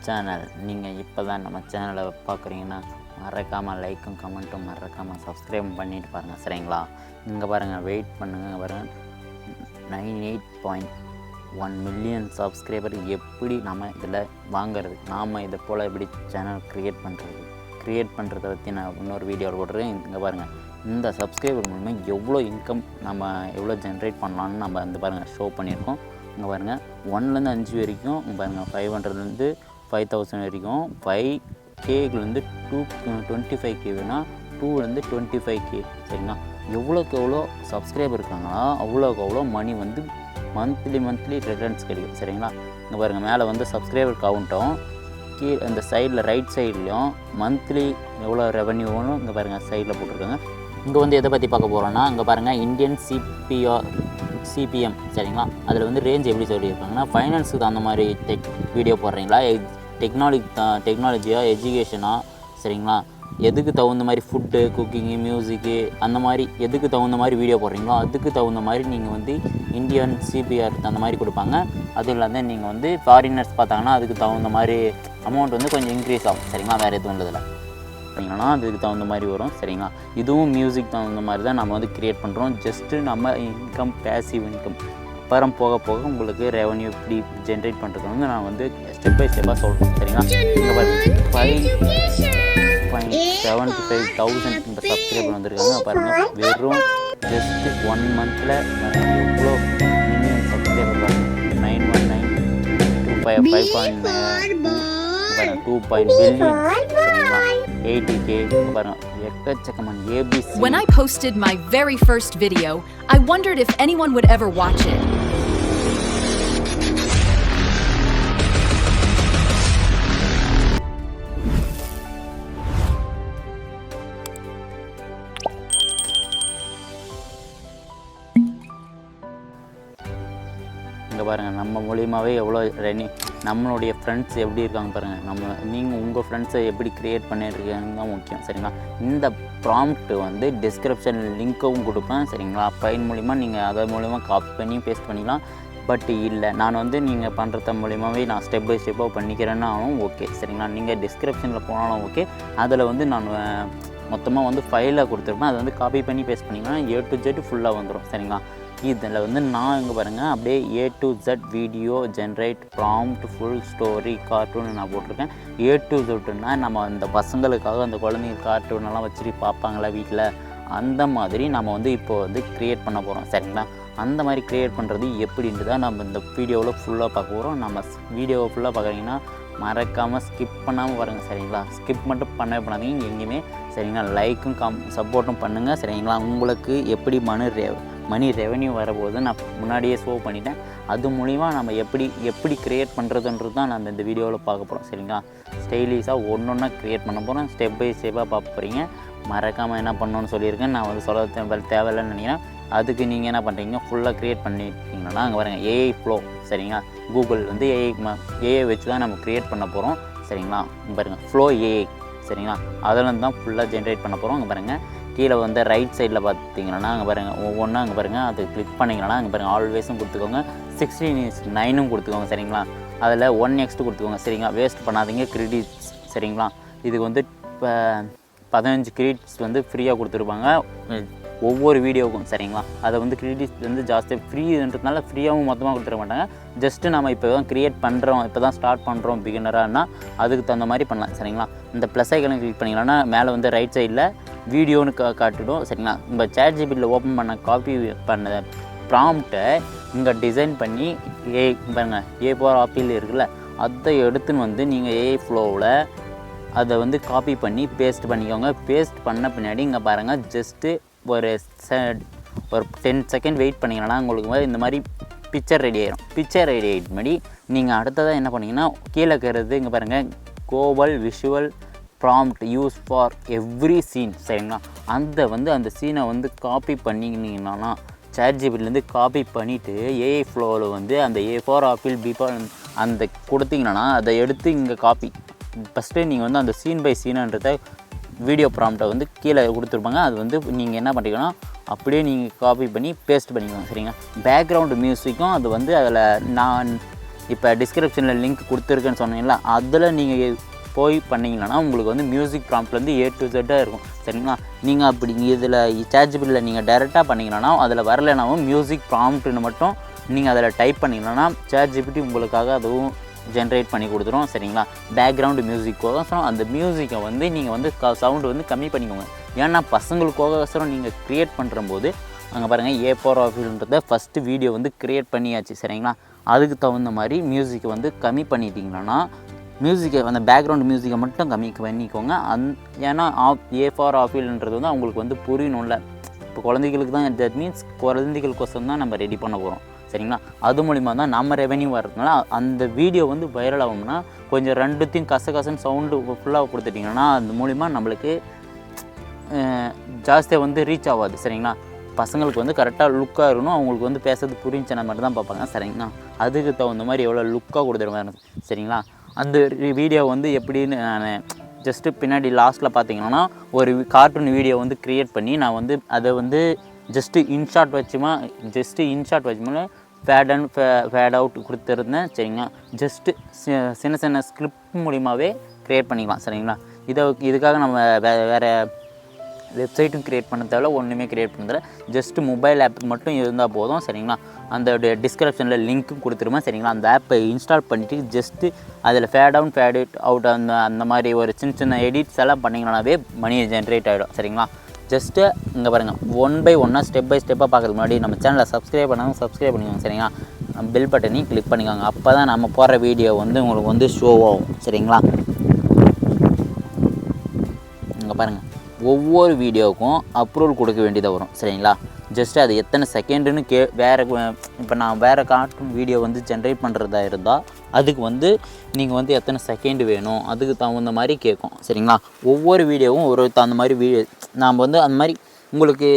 Channel. நீங்கள் இப்போ தான் நம்ம சேனலை பார்க்குறீங்கன்னா மறக்காமல் லைக்கும் கமெண்ட்டும் மறக்காமல் சப்ஸ்கிரைப் பண்ணிட்டு பாருங்கள், சரிங்களா? இங்கே பாருங்கள், வெயிட் பண்ணுங்கள். இங்கே பாருங்கள், 98.1 மில்லியன் சப்ஸ்கிரைபர். எப்படி நம்ம இதில் வாங்கிறது, நாம் இதை போல் எப்படி சேனல் க்ரியேட் பண்ணுறதை பற்றி நான் இன்னொரு வீடியோவில் போடுறேன். இங்கே பாருங்கள், இந்த சப்ஸ்கிரைபர் மூலமாக எவ்வளோ இன்கம் நம்ம எவ்வளோ ஜென்ரேட் பண்ணலான்னு நம்ம இந்த பாருங்கள் ஷோ பண்ணியிருக்கோம். இங்கே பாருங்கள், 1லேருந்து 5 வரைக்கும். இங்கே பாருங்கள், 500லேருந்து 5000 வரைக்கும். 5Kலேருந்து 25K வேணால் 2லேருந்து 25K, சரிங்களா? எவ்வளோக்கு எவ்வளோ சப்ஸ்கிரைபர் இருக்காங்களா அவ்வளோக்கு அவ்வளோ மணி வந்து மந்த்லி ரிட்டர்ன்ஸ் கிடைக்கும், சரிங்களா? இங்கே பாருங்கள், மேலே வந்து சப்ஸ்கிரைபர் கவுண்ட்டும் கீழே இந்த சைடில் ரைட் சைட்லேயும் மந்த்லி எவ்வளோ ரெவன்யூன்னு இங்கே பாருங்கள் சைடில் போட்டிருக்காங்க. இங்கே வந்து எதை பற்றி பார்க்க போகிறோன்னா, இங்கே பாருங்கள், இந்தியன் சிபிஎம், சரிங்களா? அதில் வந்து ரேஞ்ச் எப்படி சொல்லியிருக்காங்கன்னா, ஃபைனான்ஸுக்கு அந்த மாதிரி வீடியோ போடுறீங்களா, டெக்னாலஜியாக, எஜுகேஷனாக, சரிங்களா? எதுக்கு தகுந்த மாதிரி ஃபுட்டு, குக்கிங்கு, மியூசிக்கு, அந்த மாதிரி எதுக்கு தகுந்த மாதிரி வீடியோ போடுறீங்களோ அதுக்கு தகுந்த மாதிரி நீங்கள் வந்து இந்தியன் சிபிஆர் அந்த மாதிரி கொடுப்பாங்க. அதுவும் இல்லாத நீங்கள் வந்து ஃபாரினர்ஸ் பார்த்தாங்கன்னா அதுக்கு தகுந்த மாதிரி அமௌண்ட் வந்து கொஞ்சம் இன்க்ரீஸ் ஆகும், சரிங்களா? வேறு எதுவும் இல்லதில்லை, சரிங்களா? அதுக்கு தகுந்த மாதிரி வரும், சரிங்களா? இதுவும் மியூசிக் தகுந்த மாதிரி தான் நம்ம வந்து க்ரியேட் பண்ணுறோம். ஜஸ்ட்டு நம்ம இன்கம், பேசிவ் இன்கம் அப்புறம் போக போக உங்களுக்கு ரெவன்யூ இப்படி ஜென்ரேட் பண்ணுறது வந்து நான் வந்து ஸ்டெப் பை ஸ்டெப்பாக சொல்கிறேன், சரிங்களா? இங்கே பாருங்கள், 5.75,000 இந்த சப்ஸ்கிரைபர் வந்திருக்காங்க. பாருங்கள், வெறும் ஜஸ்ட்டு 1 மந்தில் எவ்வளோ மில்லியன் சப்ஸ்கிரைபர் பாருங்கள். 919 பில்லியன், சரிங்களா? 80K பாருங்கள், எக்கச்சக்கமான ABC. When I posted my very first video, I wondered if anyone would ever watch it. இங்கே பாருங்கள், நம்ம மூலியமாகவே எவ்வளோ நம்மளுடைய ஃப்ரெண்ட்ஸ் எப்படி இருக்காங்க பாருங்கள். நீங்கள் உங்கள் ஃப்ரெண்ட்ஸை எப்படி க்ரியேட் பண்ணியிருக்கீங்கன்னு தான் முக்கியம், சரிங்களா? இந்த ப்ராம்ப்ட் வந்து டிஸ்கிரிப்ஷன் லிங்க்கும் கொடுப்பேன், சரிங்களா? ஃபைல் மூலிமா நீங்கள் அதன் மூலிமா காப்பி பண்ணி பேஸ்ட் பண்ணிக்கலாம். பட் இல்லை, நான் வந்து நீங்கள் பண்ணுறது மூலிமாவே நான் ஸ்டெப் பை ஸ்டெப்பாக பண்ணிக்கிறேன்னாலும் ஓகே, சரிங்களா? நீங்கள் டிஸ்கிரிப்ஷனில் போனாலும் ஓகே. அதில் வந்து நான் மொத்தமாக வந்து ஃபைலாக கொடுத்துருப்பேன். அதை வந்து காப்பி பண்ணி பேஸ்ட் பண்ணிங்கன்னா A to Z ஃபுல்லாக வந்துடும், சரிங்களா? இதில் வந்து நான் இங்கே பாருங்கள், அப்படியே A to Z video generate prompt full story cartoon நான் போட்டிருக்கேன். A to Zனா நம்ம அந்த பசங்களுக்காக அந்த குழந்தைங்க கார்ட்டூனெல்லாம் வச்சுட்டு பார்ப்பாங்களா வீட்டில், அந்த மாதிரி நம்ம வந்து இப்போ வந்து க்ரியேட் பண்ண போகிறோம், சரிங்களா? அந்த மாதிரி க்ரியேட் பண்ணுறது எப்படின்ட்டு தான் நம்ம இந்த வீடியோவில் ஃபுல்லாக பார்க்க போகிறோம். நம்ம வீடியோவை ஃபுல்லாக பார்க்குறீங்கன்னா மறக்காமல் ஸ்கிப் பண்ணாமல் பாருங்கள், சரிங்களா? ஸ்கிப் மட்டும் பண்ணவே பண்ணாதீங்க எங்கேயுமே, சரிங்களா? லைக்கும் சப்போர்ட்டும் பண்ணுங்கள், சரிங்களா? உங்களுக்கு எப்படி மணி ரெவன்யூ வரபோது நான் முன்னாடியே ஷோ பண்ணிட்டேன். அது மூலிமா நம்ம எப்படி க்ரியேட் பண்ணுறதுன்றது தான் நம்ம இந்த வீடியோவில் பார்க்க போகிறோம், சரிங்களா? ஸ்டைலிஷாக ஒன்றா க்ரியேட் பண்ண போகிறோம். ஸ்டெப் பை ஸ்டெப்பாக பார்க்க போகிறீங்க. மறக்காமல் என்ன பண்ணணும்னு சொல்லியிருக்கேன். நான் வந்து சொல்ல தேவையில்லைன்னு நினைக்கிறேன். அதுக்கு நீங்கள் என்ன பண்ணுறீங்க, ஃபுல்லாக க்ரியேட் பண்ணிட்டீங்கன்னா அங்கே பாருங்கள், ஏஐ ஃப்ளோ, சரிங்களா? கூகுள் வந்து ஏஐ வச்சு தான் நம்ம க்ரியேட் பண்ண போகிறோம், சரிங்களா? பாருங்கள், ஃப்ளோ ஏஐ, சரிங்களா? அதில் தான் ஃபுல்லாக ஜென்ரேட் பண்ண போகிறோம். அங்கே பாருங்கள், கீழே வந்து ரைட் சைடில் பார்த்தீங்கன்னா அங்கே பாருங்கள், ஒவ்வொன்றா அங்கே பாருங்கள், அது கிளிக் பண்ணிங்கன்னா அங்கே பாருங்கள், ஆல்வேஸும் கொடுத்துக்கோங்க, 16:9 கொடுத்துக்கோங்க, சரிங்களா? அதில் 1x கொடுத்துக்கோங்க, சரிங்களா? வேஸ்ட் பண்ணாதீங்க கிரெடிட்ஸ், சரிங்களா? இதுக்கு வந்து இப்போ 15 கிரெடிட்ஸ் வந்து ஃப்ரீயாக கொடுத்துருப்பாங்க ஒவ்வொரு வீடியோவுக்கும், சரிங்களா? அதை வந்து கிரெடிட்ஸ் வந்து ஜாஸ்தியாக ஃப்ரீன்றதுனால ஃப்ரீயாகவும் மொத்தமாக கொடுத்துட மாட்டாங்க. ஜஸ்ட்டு நம்ம இப்போ தான் க்ரியேட் பண்ணுறோம், இப்போ தான் ஸ்டார்ட் பண்ணுறோம் பிகினரானா அதுக்கு தகுந்த மாதிரி பண்ணலாம், சரிங்களா? இந்த ப்ளஸ் ஐக்கனை கிளிக் பண்ணிங்களான்னா மேலே வந்து ரைட் சைடில் வீடியோன்னு காட்டிடும், சரிங்களா? நம்ம ChatGPTயில் ஓப்பன் பண்ண காப்பி பண்ண ப்ராம்ப்டை இங்கே டிசைன் பண்ணி பாருங்கள், A4 ஆப்பிள் இருக்குல்ல, அதை எடுத்துன்னு வந்து நீங்கள் ஏஐ ஃப்ளோவில் அதை வந்து காப்பி பண்ணி பேஸ்ட் பண்ணிக்கோங்க. பேஸ்ட் பண்ண பின்னாடி இங்கே பாருங்கள், ஜஸ்ட்டு ஒரு 10 செகண்ட் வெயிட் பண்ணிங்கன்னா உங்களுக்கு இந்த மாதிரி பிக்சர் ரெடி ஆகிடும். பிக்சர் ரெடி ஆகிட்டு முன்னாடி நீங்கள் அடுத்ததாக என்ன பண்ணிங்கன்னா, கீழே இருக்கிறது இங்கே பாருங்கள், கோவல் visual prompt use for every scene, சரிங்களா? அந்த சீனை வந்து காப்பி பண்ணிங்கன்னா ChatGPTலேருந்து காப்பி பண்ணிவிட்டு ஏஐ ஃப்ளோவில் வந்து அந்த A4 ஆப்பிள் B4 அந்த கொடுத்தீங்கன்னா அதை எடுத்து இங்கே காப்பி ஃபஸ்ட்டு நீங்கள் வந்து அந்த சீன் பை சீனுன்றதை வீடியோ ப்ராம்ப்டை வந்து கீழே கொடுத்துருப்பாங்க. அது வந்து நீங்கள் என்ன பண்ணுறீங்கன்னா அப்படியே நீங்கள் காப்பி பண்ணி பேஸ்ட் பண்ணிக்கோங்க, சரிங்க? பேக்ரவுண்டு மியூசிக்கும் அது வந்து அதில் இப்போ டிஸ்கிரிப்ஷனில் லிங்க் கொடுத்துருக்கேன்னு சொன்னீங்களா, அதில் நீங்கள் போய் பண்ணிங்கன்னா உங்களுக்கு வந்து மியூசிக் ப்ராம்ப்ட்லேருந்து A to Z இருக்கும் சரிங்களா. நீங்கள் அப்படி இதில் சாட்ஜிபிலிட்டியில் நீங்கள் டைரெக்டாக பண்ணிங்கன்னா அதில் வரலைனாவும் மியூசிக் ப்ராம்ப்ட்னு மட்டும் நீங்கள் அதில் டைப் பண்ணிங்கன்னா சாட்ஜிபிலிட்டி உங்களுக்காக அதுவும் ஜென்ரேட் பண்ணி கொடுத்துரும் சரிங்களா. பேக்ரவுண்டு மியூசிக்கோசரம் அந்த மியூசிக்கை வந்து நீங்கள் வந்து சவுண்டு வந்து கம்மி பண்ணிக்கோங்க. ஏன்னா பசங்களுக்கோசரம் நீங்கள் க்ரியேட் பண்ணுறம்போது அங்கே பாருங்கள் A4 ஆஃபில்ன்றத ஃபஸ்ட்டு வீடியோ வந்து க்ரியேட் பண்ணியாச்சு சரிங்களா. அதுக்கு தகுந்த மாதிரி மியூசிக்கை வந்து கம்மி பண்ணிட்டீங்கன்னா மியூசிக்கை அந்த பேக்ரவுண்ட் மியூசிக்கை மட்டும் கம்மி பண்ணிக்கோங்க. ஏன்னா A4 ஆஃபில்ன்றது வந்து அவங்களுக்கு வந்து புரியணும்ல. இப்போ குழந்தைகளுக்கு தான் தட் மீன்ஸ் குழந்தைகளுக்கோசரம் தான் நம்ம ரெடி பண்ண போகிறோம் சரிங்களா. அது மூலிமா தான் நம்ம ரெவென்யூ வர்றதுனால அந்த வீடியோ வந்து வைரல் ஆகும்னா கொஞ்சம் ரெண்டுத்தையும் கசகசன்னு சவுண்டு ஃபுல்லாக கொடுத்துட்டிங்கன்னா அது மூலிமா நம்மளுக்கு ஜாஸ்தியாக வந்து ரீச் ஆகாது சரிங்களா. பசங்களுக்கு வந்து கரெக்டாக லுக்காக இருக்கணும், அவங்களுக்கு வந்து பேசுறது புரிஞ்சுன மாதிரி தான் பார்ப்பாங்க சரிங்களா. அதுக்கு தகுந்த மாதிரி எவ்வளோ லுக்காக கொடுத்துற மாதிரி சரிங்களா. அந்த வீடியோ வந்து எப்படின்னு நான் ஜஸ்ட்டு பின்னாடி லாஸ்ட்டில் பார்த்தீங்கன்னா ஒரு கார்ட்டூன் வீடியோ வந்து க்ரியேட் பண்ணி நான் வந்து அதை வந்து ஜஸ்ட்டு இன்ஷாட் வச்சுமா ஃபேட் அண்ட் ஃபேட் அவுட் கொடுத்துருந்தேன் சரிங்களா. ஜஸ்ட்டு சின்ன சின்ன ஸ்கிரிப்ட் மூலிமாவே க்ரியேட் பண்ணிக்கலாம் சரிங்களா. இதுக்காக நம்ம வேறு வெப்சைட்டும் க்ரியேட் பண்ண தேவை, ஒன்றுமே க்ரியேட் பண்ணதில்லை. ஜஸ்ட்டு மொபைல் ஆப் மட்டும் இருந்தால் போதும் சரிங்களா. அந்த டிஸ்கிரிப்ஷனில் லிங்க்கும் கொடுத்துருமா சரிங்களா. அந்த ஆப்பை இன்ஸ்டால் பண்ணிவிட்டு ஜஸ்ட்டு அதில் ஃபேட் அவுட் ஃபேட் அவுட் அந்த மாதிரி ஒரு சின்ன சின்ன எடிட்ஸ் எல்லாம் பண்ணிங்கனாவே மணி ஜென்ரேட் ஆகிடும் சரிங்களா. ஜஸ்ட்டு இங்கே பாருங்கள் 1 by 1 ஸ்டெப் பை ஸ்டெப்பாக பார்க்குறதுக்கு முன்னாடி நம்ம சேனலை சப்ஸ்கிரைப் பண்ணிக்கோங்க சரிங்களா. பெல் பட்டனையும் கிளிக் பண்ணிக்கோங்க. அப்போ தான் நம்ம போடுற வீடியோ வந்து உங்களுக்கு வந்து ஷோ ஆகும் சரிங்களா. இங்கே பாருங்கள் ஒவ்வொரு வீடியோவுக்கும் அப்ரூவல் கொடுக்க வேண்டியதாக வரும் சரிங்களா. ஜஸ்ட்டு அது எத்தனை செகண்டுன்னு வேறு இப்போ நான் வேறு கார்ட்டூன் வீடியோ வந்து ஜென்ரேட் பண்ணுறதா இருந்தால் அதுக்கு வந்து நீங்கள் வந்து எத்தனை செகண்டு வேணும் அதுக்கு தகுந்த மாதிரி கேட்கும் சரிங்களா. ஒவ்வொரு வீடியோவும் ஒரு தகுந்த மாதிரி நாம் வந்து அந்த மாதிரி உங்களுக்கு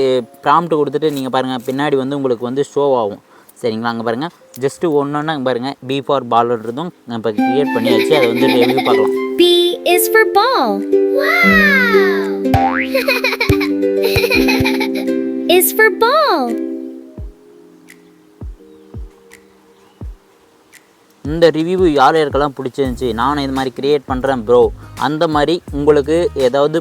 ப்ராம்ப்ட் கொடுத்துட்டு நீங்கள் பாருங்கள் பின்னாடி வந்து உங்களுக்கு வந்து ஷோ ஆகும் சரிங்களா. அங்கே பாருங்கள் ஜஸ்ட்டு ஒன்றுன்னா பாருங்கள் B for ballன்றதும் இப்போ க்ரியேட் பண்ணியாச்சு. அதை வந்து ரிவ்யூ பார்க்கலாம். B is for ball. Wow! is for ball. இந்த ரிவ்யூ யார் யாருக்கெல்லாம் பிடிச்சிருந்துச்சி, நானும் இது மாதிரி க்ரியேட் பண்ணுறேன் ப்ரோ, அந்த மாதிரி உங்களுக்கு ஏதாவது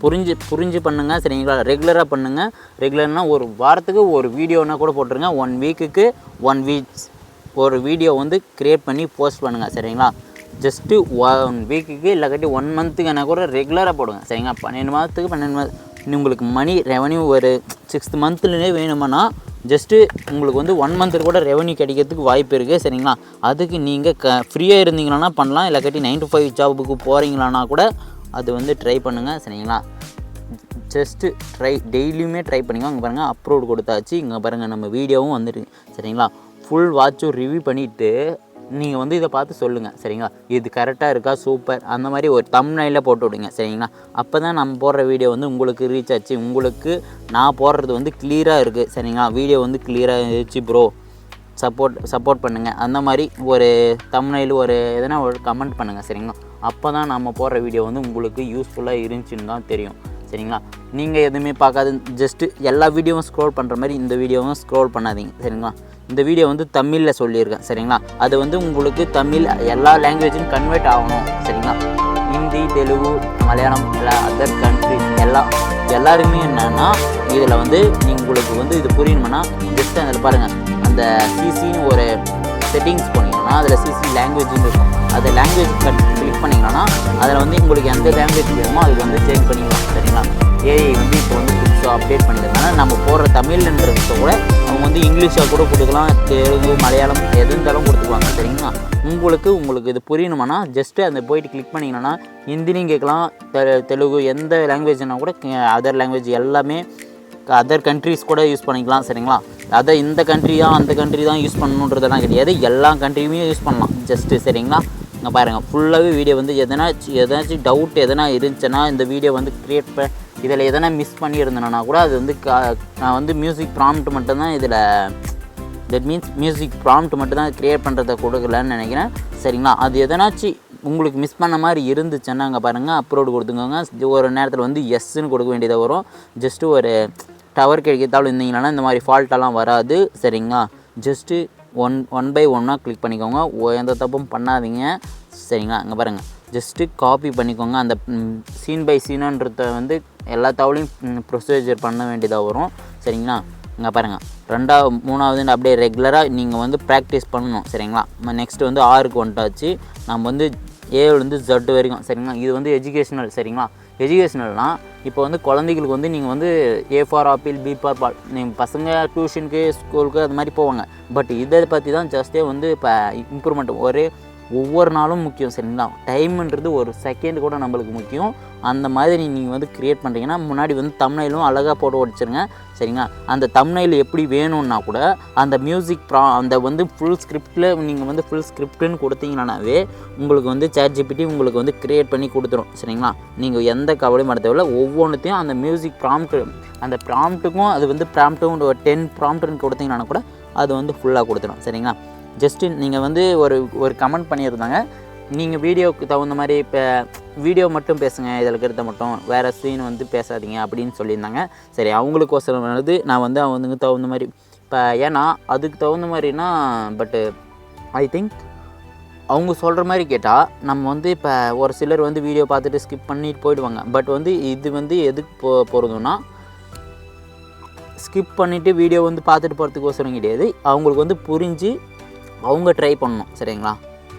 புரிஞ்சு பண்ணுங்கள் சரிங்களா. ரெகுலராக பண்ணுங்கள். ரெகுலர்னால் ஒரு வாரத்துக்கு ஒரு வீடியோனா கூட போட்டுருங்க. 1 வீக்குக்கு 1 வீக்ஸ் ஒரு வீடியோ வந்து க்ரியேட் பண்ணி போஸ்ட் பண்ணுங்கள் சரிங்களா. ஜஸ்ட்டு 1 வீக்குக்கு இல்லாட்டி 1 மந்த்துக்குனா கூட ரெகுலராக போடுங்க சரிங்களா. 12 மாதத்துக்கு உங்களுக்கு மணி ரெவன்யூ ஒரு 6th மந்த்லேயே வேணுமானா ஜஸ்ட்டு உங்களுக்கு வந்து 1 மந்த்து கூட ரெவன்யூ கிடைக்கிறதுக்கு வாய்ப்பு இருக்குது சரிங்களா. அதுக்கு நீங்கள் ஃப்ரீயாக இருந்தீங்களானா பண்ணலாம், இல்லாட்டி 9 to 5 ஜாபுக்கு போகிறீங்களானா கூட அது வந்து ட்ரை பண்ணுங்கள் சரிங்களா. ஜஸ்ட்டு டெய்லியுமே ட்ரை பண்ணிக்கோ. அங்கே பாருங்கள் அப்லோட் கொடுத்தாச்சு. இங்கே பாருங்கள் நம்ம வீடியோவும் வந்துருக்கு சரிங்களா. ஃபுல் வாட்சும் ரிவ்யூ பண்ணிவிட்டு நீங்கள் வந்து இதை பார்த்து சொல்லுங்கள் சரிங்களா. இது கரெக்டாக இருக்கா, சூப்பர் அந்த மாதிரி ஒரு தம்ப்நெயிலில் போட்டு விடுங்க சரிங்களா. அப்போ தான் நம்ம போடுற வீடியோ வந்து உங்களுக்கு ரீச் ஆச்சு. உங்களுக்கு நான் போடுறது வந்து கிளியராக இருக்குது சரிங்களா. வீடியோ வந்து கிளியராக இருந்துச்சு ப்ரோ, சப்போர்ட் பண்ணுங்கள் அந்த மாதிரி ஒரு தம்ப்நெயில் ஒரு எதனா ஒரு கமெண்ட் பண்ணுங்கள் சரிங்களா. அப்போ தான் நம்ம போடுற வீடியோ வந்து உங்களுக்கு யூஸ்ஃபுல்லாக இருந்துச்சுன்னு தான் தெரியும் சரிங்களா. நீங்கள் எதுவுமே பார்க்காது ஜஸ்ட்டு எல்லா வீடியோவும் ஸ்க்ரோல் பண்ணுற மாதிரி இந்த வீடியோவும் ஸ்க்ரோல் பண்ணாதீங்க சரிங்களா. இந்த வீடியோ வந்து தமிழில் சொல்லியிருக்கேன் சரிங்களா. அது வந்து உங்களுக்கு தமிழ் எல்லா லாங்குவேஜும் கன்வெர்ட் ஆகணும் சரிங்களா. ஹிந்தி, தெலுங்கு, மலையாளம், அதர் கண்ட்ரி எல்லாருமே என்னென்னா இதில் வந்து உங்களுக்கு வந்து இது புரியணும்னா ஜஸ்ட்டு அதில் பாருங்கள் அந்த சிசின்னு ஒரு செட்டிங்ஸ் போனீங்கன்னா அதில் சிசி லாங்குவேஜ்னு இருக்கும். அந்த லாங்குவேஜ் கிளிக் பண்ணிங்கன்னா அதில் வந்து உங்களுக்கு எந்த லாங்குவேஜ் வேணுமோ அதுக்கு வந்து சேஞ்ச் பண்ணிக்கலாம் சரிங்களா. ஏஐ வந்து இப்போ வந்து புதுசாக அப்டேட் பண்ணிக்கிறதுனால நம்ம போடுற தமிழ்ன்றத கூட அவங்க வந்து இங்கிலீஷாக கூட கொடுக்கலாம், தெலுங்கு, மலையாளம் எது இருந்தாலும் கொடுத்துக்குவாங்க சரிங்களா. உங்களுக்கு இது புரியணுமானா ஜஸ்ட்டு அந்த போயிட்டு கிளிக் பண்ணிங்கன்னா ஹிந்திலையும் கேட்கலாம், தெலுங்கு எந்த லாங்குவேஜ்னா கூட அதர் லாங்குவேஜ் எல்லாமே அதர் கண்ட்ரிஸ் கூட யூஸ் பண்ணிக்கலாம் சரிங்களா. அதை இந்த கண்ட்ரி தான் அந்த கண்ட்ரி தான் யூஸ் பண்ணணுன்றதெல்லாம் கிடையாது, எல்லா கண்ட்ரியுமே யூஸ் பண்ணலாம் ஜஸ்ட்டு சரிங்களா. இங்கே பாருங்கள் ஃபுல்லாகவே வீடியோ வந்து எதனாச்சும் டவுட் எதனா இருந்துச்சுன்னா இந்த வீடியோ வந்து இதில் எதனா மிஸ் பண்ணியிருந்தேன்னா கூட அது வந்து நான் வந்து மியூசிக் ப்ராம்ப்ட் மட்டும்தான் இதில் தட் மீன்ஸ் மியூசிக் ப்ராம்ப்ட் மட்டும் தான் க்ரியேட் பண்ணுறதை கொடுக்கலன்னு நினைக்கிறேன் சரிங்களா. அது எதனாச்சும் உங்களுக்கு மிஸ் பண்ண மாதிரி இருந்துச்சுன்னா அங்கே பாருங்கள் அப்லோடு கொடுத்துக்கோங்க. ஒரு நேரத்தில் வந்து எஸ்ன்னு கொடுக்க வேண்டியதாக வரும். ஜஸ்ட்டு ஒரு டவர் கிடைக்கிறதாலும் இருந்தீங்கன்னா இந்த மாதிரி ஃபால்ட்டெல்லாம் வராது சரிங்களா. ஜஸ்ட்டு ஒன் பை ஒன்னாக கிளிக் பண்ணிக்கோங்க. எந்த தப்பும் பண்ணாதீங்க சரிங்களா. அங்கே பாருங்கள், ஜஸ்ட்டு காப்பி பண்ணிக்கோங்க. அந்த சீன் பை சீனுன்றத வந்து எல்லா தவளையும் ப்ரொசீஜர் பண்ண வேண்டியதாக வரும் சரிங்களா. இங்கே பாருங்கள், 3வது அப்படியே ரெகுலராக நீங்கள் வந்து ப்ராக்டிஸ் பண்ணணும் சரிங்களா. நெக்ஸ்ட்டு வந்து 6க்கு வந்துட்டாச்சு. நம்ம வந்து ஏலேருந்து Z வரைக்கும் சரிங்களா. இது வந்து எஜுகேஷ்னல் சரிங்களா. எஜுகேஷ்னல்னால் இப்போ வந்து குழந்தைகளுக்கு வந்து நீங்கள் வந்து A for apple, B for ball, நீங்கள் பசங்க டியூஷனுக்கு ஸ்கூலுக்கு அது மாதிரி போவாங்க. பட் இதை பற்றி தான் ஜஸ்ட்டே வந்து இப்போ இம்ப்ரூவ்மெண்ட் ஒவ்வொரு நாளும் முக்கியம் சரிங்களா. டைமுன்றது ஒரு செகண்ட் கூட நம்மளுக்கு முக்கியம். அந்த மாதிரி நீங்கள் வந்து க்ரியேட் பண்ணுறீங்கன்னா முன்னாடி வந்து தம்ப்நெயிலும் அழகாக போட்டு வச்சுருங்க சரிங்களா. அந்த தம்ப்நெயில் எப்படி வேணும்னா கூட அந்த மியூசிக் அந்த வந்து ஃபுல் ஸ்கிரிப்டில் நீங்கள் வந்து ஃபுல் ஸ்கிரிப்டுன்னு கொடுத்தீங்கன்னாவே உங்களுக்கு வந்து ChatGPT உங்களுக்கு வந்து க்ரியேட் பண்ணி கொடுத்துரும் சரிங்களா. நீங்கள் எந்த கவலையும் பண்ண தேவையில்ல. ஒவ்வொன்றுத்தையும் அந்த மியூசிக் ப்ராம்ப்ட், அந்த ப்ராம்ப்ட்டுக்கும் அது வந்து ப்ராம்ப்ட்டும் 10 ப்ராம்ப்ட்னு கொடுத்தீங்கன்னா கூட அது வந்து ஃபுல்லாக கொடுத்துரும் சரிங்களா. ஜஸ்ட்டு நீங்கள் வந்து ஒரு கமெண்ட் பண்ணியிருந்தாங்க, நீங்கள் வீடியோவுக்கு தகுந்த மாதிரி இப்போ வீடியோ மட்டும் பேசுங்க, இதில் இருக்கிறத மட்டும் வேறு சீன் வந்து பேசாதீங்க அப்படின்னு சொல்லியிருந்தாங்க. சரி, அவங்களுக்கோசரம் வந்து நான் வந்து அவங்களுக்கு தகுந்த மாதிரி இப்போ ஏன்னா அதுக்கு தகுந்த மாதிரினா பட்டு ஐ திங்க் அவங்க சொல்கிற மாதிரி கேட்டால் நம்ம வந்து இப்போ ஒரு சிலர் வந்து வீடியோ பார்த்துட்டு ஸ்கிப் பண்ணிட்டு போயிடுவாங்க. பட் வந்து இது வந்து எதுக்கு போகிறதுன்னா ஸ்கிப் பண்ணிவிட்டு வீடியோ வந்து பார்த்துட்டு போகிறதுக்கோசரம் கிடையாது. அவங்களுக்கு வந்து புரிஞ்சு அவங்க ட்ரை பண்ணணும் சரிங்களா.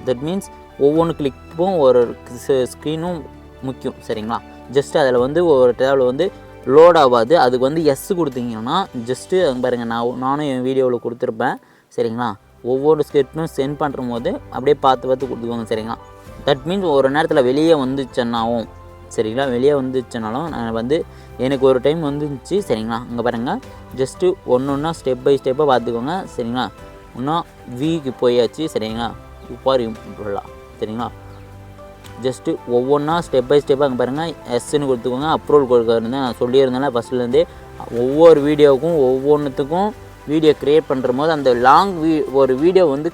தட் மீன்ஸ் ஒவ்வொன்று கிளிப்பும் ஒரு ஸ்க்ரீனும் முக்கியம் சரிங்களா. ஜஸ்ட்டு அதில் வந்து ஒரு டேபில் வந்து லோட் ஆகாது. அதுக்கு வந்து எஸ் கொடுத்தீங்கன்னா ஜஸ்ட்டு பாருங்கள், நானும் என் வீடியோவில் கொடுத்துருப்பேன் சரிங்களா. ஒவ்வொரு ஸ்கிரிப்டும் சென்ட் பண்ணுற போது அப்படியே பார்த்து கொடுத்துக்கோங்க சரிங்களா. தட் மீன்ஸ் ஒரு நேரத்தில் வெளியே வந்துச்சுன்னாவும் சரிங்களா, வெளியே வந்துச்சுனாலும் நான் வந்து எனக்கு ஒரு டைம் வந்துச்சு சரிங்களா. அங்கே பாருங்கள், ஜஸ்ட்டு ஒன்றா ஸ்டெப் பை ஸ்டெப்பாக பார்த்துக்கோங்க சரிங்களா. இன்னும் வீக்கு போயாச்சு சரிங்களா. உப்பார் இம்ப்ரூவ்லாம் சரிங்களா. ஜஸ்ட்டு ஒவ்வொன்றா ஸ்டெப் பை ஸ்டெப்பாக அங்கே பாருங்கள், எஸ்ன்னு கொடுத்துக்கோங்க. அப்ரூவல் கொடுக்கறது நான் சொல்லியிருந்தேன் ஃபஸ்ட்லேருந்தே. ஒவ்வொரு வீடியோவுக்கும் ஒவ்வொன்றுத்துக்கும் வீடியோ க்ரியேட் பண்ணுற போது அந்த ஒரு வீடியோ வந்து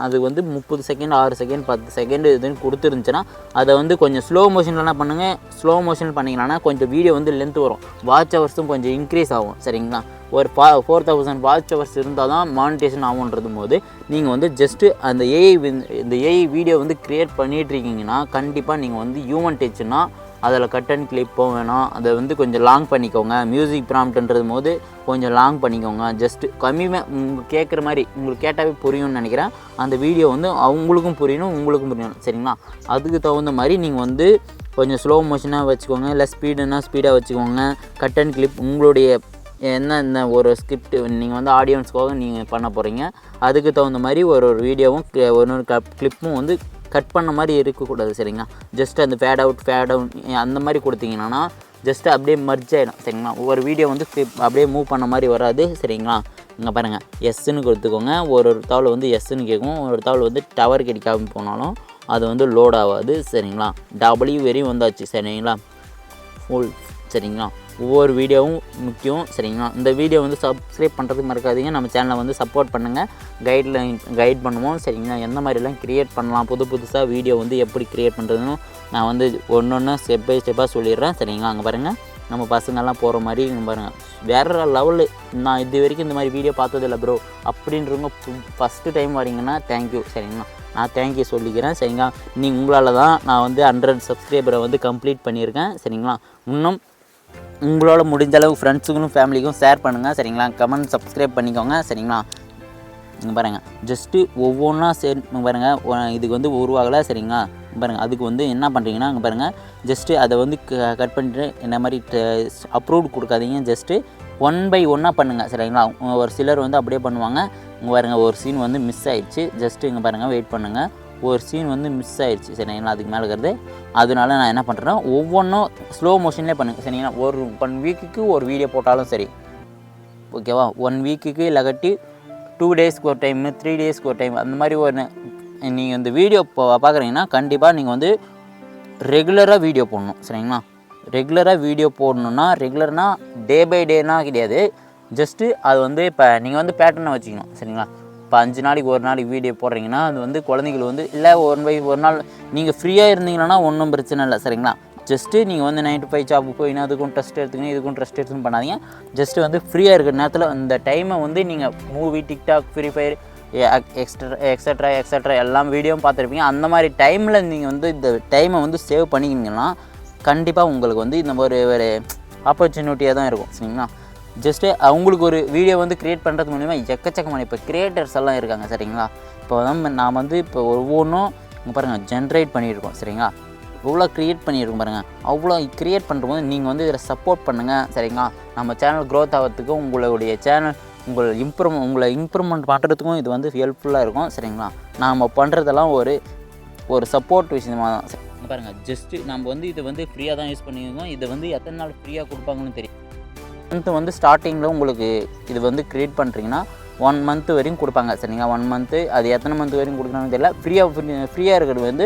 அது வந்து 30 செகண்ட் 6 செகண்ட் 10 செகண்ட் இதுன்னு கொடுத்துருந்துச்சுன்னா அதை வந்து கொஞ்சம் ஸ்லோ மோஷனில் என்ன பண்ணுங்கள், ஸ்லோ மோஷன் பண்ணிங்கன்னா கொஞ்சம் வீடியோ வந்து லென்த் வரும், வாட்ச் ஹவர்ஸும் கொஞ்சம் இன்க்ரீஸ் ஆகும் சரிங்களா. ஒரு 4000 வாட்ச் ஹவர்ஸ் இருந்தால் தான் மானிட்டேஷன் ஆகுன்றது போது நீங்கள் வந்து ஜஸ்ட்டு அந்த ஏஐ வீடியோ வந்து க்ரியேட் பண்ணிகிட்ருக்கீங்கன்னா கண்டிப்பாக நீங்கள் வந்து ஹியூமன் டச்சுன்னா அதில் கட் அண்ட் கிளிப்பும் வேணும். அதை வந்து கொஞ்சம் லாங் பண்ணிக்கோங்க. மியூசிக் ப்ராம்ப்ட்ன்றது போது கொஞ்சம் லாங் பண்ணிக்கோங்க. ஜஸ்ட்டு கம்மியாக உங்களுக்கு கேட்குற மாதிரி உங்களுக்கு கேட்டாவே புரியும்னு நினைக்கிறேன். அந்த வீடியோ வந்து அவங்களுக்கும் புரியணும், உங்களுக்கும் புரியணும் சரிங்களா. அதுக்கு தகுந்த மாதிரி நீங்கள் வந்து கொஞ்சம் ஸ்லோ மோஷனாக வச்சுக்கோங்க, இல்லை ஸ்பீடுன்னா ஸ்பீடாக வச்சுக்கோங்க. கட் அண்ட் கிளிப் உங்களுடைய என்ன ஒரு ஸ்கிரிப்ட் நீங்கள் வந்து ஆடியன்ஸ்க்காக நீங்கள் பண்ண போகிறீங்க, அதுக்கு தகுந்த மாதிரி ஒரு வீடியோவும் ஒரு கிளிப்பும் வந்து கட் பண்ண மாதிரி இருக்கக்கூடாது சரிங்களா. ஜஸ்ட் அந்த ஃபேட் அவுட் அந்த மாதிரி கொடுத்தீங்கன்னா ஜஸ்ட்டு அப்படியே மர்ஜ் ஆகிடும் சரிங்களா. ஒவ்வொரு வீடியோ வந்து அப்படியே மூவ் பண்ண மாதிரி வராது சரிங்களா. இங்கே பாருங்கள், எஸ்ன்னு கொடுத்துக்கோங்க. ஒரு தாள் வந்து எஸ்ன்னு கேட்கும், ஒரு தாள் வந்து டவர் கிடைக்காம போனாலும் அது வந்து லோட் ஆகாது சரிங்களா. W வரையும் வந்தாச்சு சரிங்களா, ஃபுல் சரிங்களா. ஒவ்வொரு வீடியோவும் முக்கியம் சரிங்களா. இந்த வீடியோ வந்து சப்ஸ்கிரைப் பண்ணுறதுக்கு மறக்காதீங்க. நம்ம சேனலை வந்து சப்போர்ட் பண்ணுங்கள், கைட் பண்ணுவோம் சரிங்களா. எந்த மாதிரிலாம் க்ரியேட் பண்ணலாம், புதுசாக வீடியோ வந்து எப்படி க்ரியேட் பண்ணுறதுன்னு நான் வந்து ஒன்று ஸ்டெப் பை ஸ்டெப்பாக சொல்லிடுறேன் சரிங்களா. அங்கே பாருங்கள், நம்ம பசங்கள்லாம் போகிற மாதிரி பாருங்கள், வேறு லெவலு. நான் இது வரைக்கும் இந்த மாதிரி வீடியோ பார்த்ததில்ல ப்ரோ அப்படின்றவங்க ஃபஸ்ட்டு டைம் வரீங்கன்னா தேங்க்யூ சரிங்களா. நான் தேங்க்யூ சொல்லிக்கிறேன் சரிங்களா. நீங்கள் உங்களால் தான் நான் வந்து 100 சப்ஸ்கிரைபரை வந்து கம்ப்ளீட் பண்ணியிருக்கேன் சரிங்களா. இன்னும் உங்களோட முடிஞ்ச அளவுக்கு ஃப்ரெண்ட்ஸுக்கும் ஃபேமிலிக்கும் ஷேர் பண்ணுங்கள் சரிங்களா. கமெண்ட் சப்ஸ்கிரைப் பண்ணிக்கோங்க சரிங்களா. இங்கே பாருங்கள், ஜஸ்ட்டு ஒவ்வொன்றா பாருங்கள், இதுக்கு வந்து உருவாகலை சரிங்களா. பாருங்கள், அதுக்கு வந்து என்ன பண்ணுறீங்கன்னா அங்கே பாருங்கள், ஜஸ்ட்டு அதை வந்து கட் பண்ணிட்டு இந்த மாதிரி அப்ரூவ் கொடுக்காதீங்க. ஜஸ்ட்டு 1 பை 1 பண்ணுங்கள் சரிங்களா. ஒரு சிலர் வந்து அப்படியே பண்ணுவாங்க. இங்கே பாருங்கள், ஒரு சீன் வந்து மிஸ் ஆகிடுச்சு. ஜஸ்ட்டு இங்கே பாருங்கள், வெயிட் பண்ணுங்கள், ஒரு சீன் வந்து மிஸ் ஆகிடுச்சு சரிங்களா. அதுக்கு மேலே இருக்கிறது, அதனால நான் என்ன பண்ணுறேன்னா ஒவ்வொன்றும் ஸ்லோ மோஷன்லேயே பண்ணுங்கள் சரிங்களா. ஒரு 1 வீக்குக்கு ஒரு வீடியோ போட்டாலும் சரி ஓகேவா. 1 வீக்குக்கு இல்லாட்டி 2 டேஸ்க்கு ஒரு டைமு, 3 டேஸ்க்கு ஒரு டைம், அந்த மாதிரி ஒரு நீங்கள் இந்த வீடியோ பார்க்குறீங்கன்னா கண்டிப்பாக நீங்கள் வந்து ரெகுலராக வீடியோ போடணும் சரிங்களா. ரெகுலராக வீடியோ போடணுன்னா ரெகுலர்னால் டே பை டேனால் கிடையாது. ஜஸ்ட்டு அது வந்து இப்போ நீங்கள் வந்து பேட்டர்னை வச்சுக்கணும் சரிங்களா. இப்போ 5 நாளைக்கு ஒரு நாளைக்கு வீடியோ போடுறீங்கன்னா அது வந்து குழந்தைகள் வந்து இல்லை ஒரு நாள் நீங்கள் ஃப்ரீயாக இருந்தீங்கன்னா ஒன்றும் பிரச்சனை இல்லை சரிங்களா. ஜஸ்ட்டு நீங்கள் வந்து 9 to 5 ஜாப் போயின்னா அதுக்கும் டெஸ்ட் எடுத்துக்கணும், இதுக்கும் டெஸ்ட் எடுத்துன்னு பண்ணாதீங்க. ஜஸ்ட்டு வந்து ஃப்ரீயாக இருக்கிற நேரத்தில் அந்த டைமை வந்து நீங்கள் movie, TikTok, free fire extra எல்லாம் வீடியோவும் பார்த்துருப்பீங்க. அந்த மாதிரி டைமில் நீங்கள் வந்து இந்த டைமை வந்து சேவ் பண்ணிக்கிங்கன்னா கண்டிப்பாக உங்களுக்கு வந்து இந்த மாதிரி ஒரு ஆப்பர்ச்சுனிட்டியாக தான் இருக்கும் சரிங்களா. ஜஸ்ட்டு அவங்களுக்கு ஒரு வீடியோ வந்து க்ரியேட் பண்ணுறது மூலிமா எக்கச்சக்கமான இப்போ க்ரியேட்டர்ஸ் எல்லாம் இருக்காங்க சரிங்களா. இப்போ வந்து நான் வந்து இப்போ ஒவ்வொன்றும் இங்கே பாருங்கள் ஜென்ரேட் பண்ணியிருக்கோம் சரிங்களா. எவ்வளோ க்ரியேட் பண்ணியிருக்கோம் பாருங்கள். அவ்வளோ க்ரியேட் பண்ணும்போது நீங்கள் வந்து இதில் சப்போர்ட் பண்ணுங்கள் சரிங்களா. நம்ம சேனல் க்ரோத் ஆகிறதுக்கு உங்களுடைய சேனல் உங்களை இம்ப்ரூவ்மெண்ட் பண்ணுறதுக்கும் இது வந்து ஹெல்ப்ஃபுல்லாக இருக்கும் சரிங்களா. நாம் பண்ணுறதெல்லாம் ஒரு சப்போர்ட் விஷயமாக தான் சரி. பாருங்கள் ஜஸ்ட்டு நம்ம வந்து இதை வந்து ஃப்ரீயாக தான் யூஸ் பண்ணியிருக்கோம். இதை வந்து எத்தனை நாள் ஃப்ரீயாக கொடுப்பாங்கன்னு தெரியும். மந்த்து வந்து ஸ்டார்டிங்கில் உங்களுக்கு இது வந்து க்ரியேட் பண்ணுறீங்கன்னா 1 மந்த் வரையும் கொடுப்பாங்க சரிங்களா. 1 மந்த்து அது எத்தனை மந்த் வரையும் கொடுக்குறாங்கன்னு தெரியல. ஃப்ரீயாக இருக்கிறது வந்து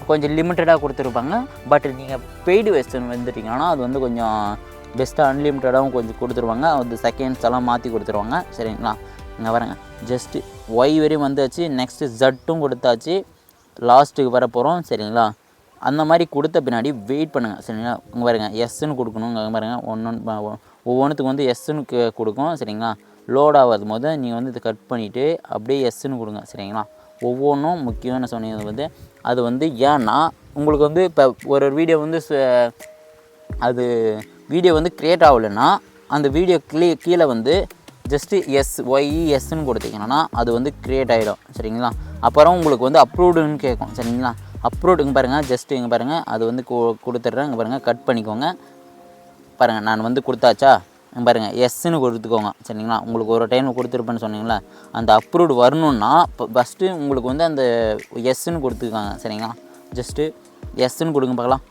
கொஞ்சம் லிமிட்டடாக கொடுத்துருப்பாங்க. பட் நீங்கள் பெய்டு வெர்ஷன் வந்துட்டிங்கன்னா அது வந்து கொஞ்சம் பெஸ்ட்டாக அன்லிமிட்டடாகவும் கொஞ்சம் கொடுத்துருவாங்க. அது செகண்ட்ஸ் எல்லாம் மாற்றி கொடுத்துருவாங்க சரிங்களா. இங்கே பாருங்க ஜஸ்ட்டு ஒய் வரையும் வந்தாச்சு. நெக்ஸ்ட்டு ஜட்டும் கொடுத்தாச்சு. லாஸ்ட்டுக்கு வர போகிறோம் சரிங்களா. அந்த மாதிரி கொடுத்த பின்னாடி வெயிட் பண்ணுங்கள் சரிங்களா. இங்கே பாருங்கள் எஸ்ன்னு கொடுக்கணும். இங்கே பாருங்கள் ஒவ்வொன்றுத்துக்கு வந்து எஸ்ன்னு கொடுக்கும் சரிங்களா. லோட் ஆகாத போது நீங்கள் வந்து இதை கட் பண்ணிவிட்டு அப்படியே எஸ்ன்னு கொடுங்க சரிங்களா. ஒவ்வொன்றும் முக்கியமான சொன்னது வந்து அது வந்து ஏன்னா உங்களுக்கு வந்து இப்போ ஒரு வீடியோ வந்து அது வீடியோ வந்து க்ரியேட் ஆகலைன்னா அந்த வீடியோ கீழே வந்து ஜஸ்ட்டு எஸ்ன்னு கொடுத்தீங்கன்னா அது வந்து க்ரியேட் ஆகிடும் சரிங்களா. அப்புறம் உங்களுக்கு வந்து அப்ரூவ்டுன்னு கேட்கும் சரிங்களா. அப்ரூவ்டுங்க பாருங்கள் ஜஸ்ட்டு இங்கே பாருங்கள் அது வந்து கொடுத்துட்றேன். இங்கே பாருங்கள் கட் பண்ணிக்கோங்க. பாருங்கள் நான் வந்து கொடுத்தாச்சா பாருங்கள் எஸ்ன்னு கொடுத்துக்கோங்க சரிங்களா. உங்களுக்கு ஒரு டைம் கொடுத்துருப்பேன்னு சொன்னீங்களா. அந்த அப்ரூவ்டு வரணுன்னா இப்போ ஃபஸ்ட்டு உங்களுக்கு வந்து அந்த எஸ்ன்னு கொடுத்துக்காங்க சரிங்களா. ஜஸ்ட்டு எஸ்ன்னு கொடுங்க பார்க்கலாம்.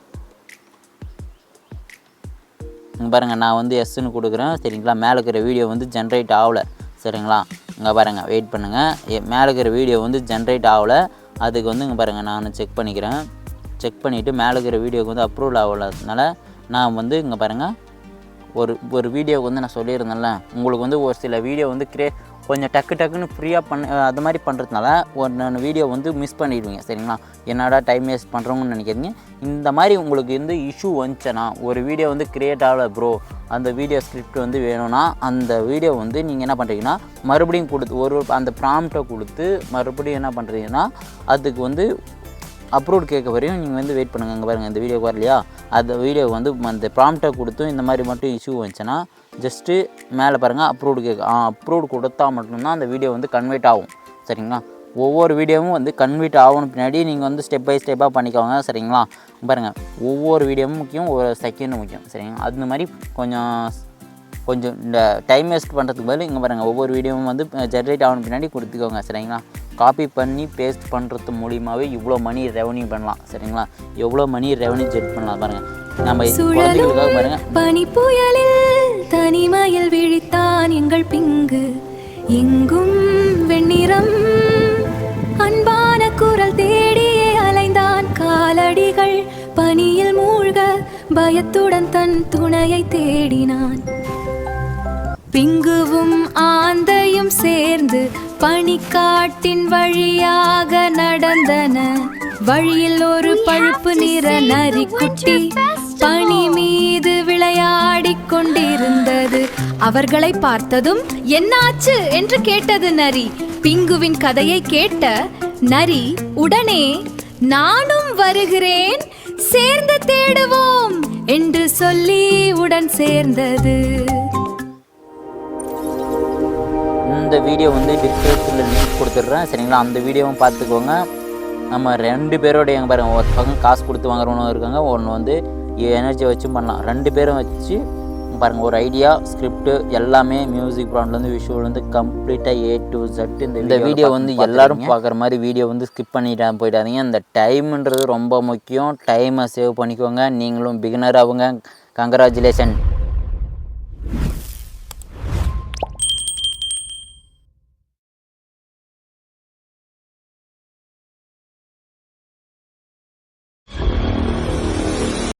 இங்கே பாருங்கள் நான் வந்து எஸ்ன்னு கொடுக்குறேன் சரிங்களா. மேலே இருக்கிற வீடியோ வந்து ஜென்ரேட் ஆகலை சரிங்களா. இங்கே பாருங்கள் வெயிட் பண்ணுங்கள். மேலே இருக்கிற வீடியோ வந்து ஜென்ரேட் ஆகலை. அதுக்கு வந்து இங்கே பாருங்கள் நான் செக் பண்ணிக்கிறேன். செக் பண்ணிவிட்டு மேலே இருக்கிற வீடியோக்கு வந்து அப்ரூவல் ஆகலைனால நான் வந்து இங்கே பாருங்கள் ஒரு வீடியோவுக்கு வந்து நான் சொல்லியிருந்தேன்ல உங்களுக்கு வந்து ஒரு சில வீடியோ வந்து கொஞ்சம் டக்குன்னு ஃப்ரீயாக அது மாதிரி பண்ணுறதுனால ஒரு வீடியோ வந்து மிஸ் பண்ணிடுவீங்க சரிங்களா. என்னடா டைம் வேஸ்ட் பண்ணுறோங்கன்னு நினைக்கிறீங்க. இந்த மாதிரி உங்களுக்கு வந்து இஷ்யூ வந்துச்சுன்னா ஒரு வீடியோ வந்து க்ரியேட் ஆகலை ப்ரோ, அந்த வீடியோ ஸ்கிரிப்ட் வந்து வேணும்னா அந்த வீடியோ வந்து நீங்கள் என்ன பண்ணுறீங்கன்னா மறுபடியும் கொடுத்து அந்த ப்ராம்ப்டை கொடுத்து மறுபடியும் என்ன பண்ணுறீங்கன்னா அதுக்கு வந்து அப்ரூவ் கேட்க வரையும் நீங்கள் வந்து வெயிட் பண்ணுங்கள். இங்கே பாருங்கள் இந்த வீடியோ வரலையா, அந்த வீடியோ வந்து அந்த ப்ராம்ப்டை கொடுத்தும் இந்த மாதிரி மட்டும் இஷ்யூ வந்துச்சுன்னா ஜஸ்ட்டு மேலே பாருங்கள் அப்ரூவ்டு அப்ரூவ்டு கொடுத்தா மட்டும்தான் அந்த வீடியோ வந்து கன்வெர்ட் ஆகும் சரிங்களா. ஒவ்வொரு வீடியோவும் வந்து கன்வெர்ட் ஆகணும் பின்னாடி நீங்கள் வந்து ஸ்டெப் பை ஸ்டெப்பாக பண்ணிக்கோங்க சரிங்களா. பாருங்கள் ஒவ்வொரு வீடியோவும் முக்கியம், ஒரு செகண்டும் முக்கியம் சரிங்களா. அந்த மாதிரி கொஞ்சம் இந்த டைம் வேஸ்ட் பண்ணுறதுக்கு பதில் இங்கே பாருங்கள் ஒவ்வொரு வீடியோவும் வந்து ஜென்ரேட் ஆகணும் பின்னாடி கொடுத்துக்கோங்க சரிங்களா. காப்பி பண்ணி பேஸ்ட் பண்ணுறது மூலியமாகவே இவ்வளோ மணி ரெவன்யூ பண்ணலாம் சரிங்களா. எவ்வளோ மணி ரெவன்யூ ஜெட் பண்ணலாம் பாருங்கள். நம்ம குழந்தைகளுக்காக பாருங்கள். பனி புயலில் தனிமையில் விழித்தான் எங்கள் பிங்கு, எங்கும் வெண்ணிறம் அன்பான குரல் தேடியே அலைந்தான் காலடிகள் பனியில் மூழ்க பயத்துடன் தன் துணையை தேடினான். பிங்குவும் ஆந்தையும் சேர்ந்து பனிக்காட்டின் வழியாக நடந்தன. வழியில் ஒரு பழுப்பு நிற நரிக்குட்டி பனி மீது விளையாடிக் கொண்டிருந்தது. அவர்களை பார்த்ததும் என்னாச்சு என்று கேட்டது நரி. பிங்குவின் கதையை கேட்ட நரி உடனே நானும் வருகிறேன், சேர்ந்து தேடுவோம் என்று சொல்லி உடன் சேர்ந்தது. இந்த வீடியோ வந்து டிஸ்கிரிப்ஷனில் லிங்க் கொடுத்துட்றேன் சரிங்களா. அந்த வீடியோவும் பார்த்துக்கோங்க. நம்ம 2 பேரோடைய எங்கே பாருங்கள், ஒரு பக்கம் காசு கொடுத்து வாங்குறவனும் இருக்காங்க, ஒன்று வந்து எனர்ஜி வச்சும் பண்ணலாம். 2 பேரும் வச்சு பாருங்கள் ஒரு ஐடியா ஸ்கிரிப்ட் எல்லாமே மியூசிக் ப்ராண்ட்லேருந்து விஷுவல்லேருந்து கம்ப்ளீட்டாக A to Z இந்த வீடியோ வந்து எல்லோரும் பார்க்குற மாதிரி வீடியோ வந்து ஸ்கிப் பண்ணிட்டு போயிடாதீங்க. இந்த டைம்ன்றது ரொம்ப முக்கியம். டைமை சேவ் பண்ணிக்கோங்க. நீங்களும் பிகினர் ஆகுங்க. கங்க்ராச்சுலேஷன்.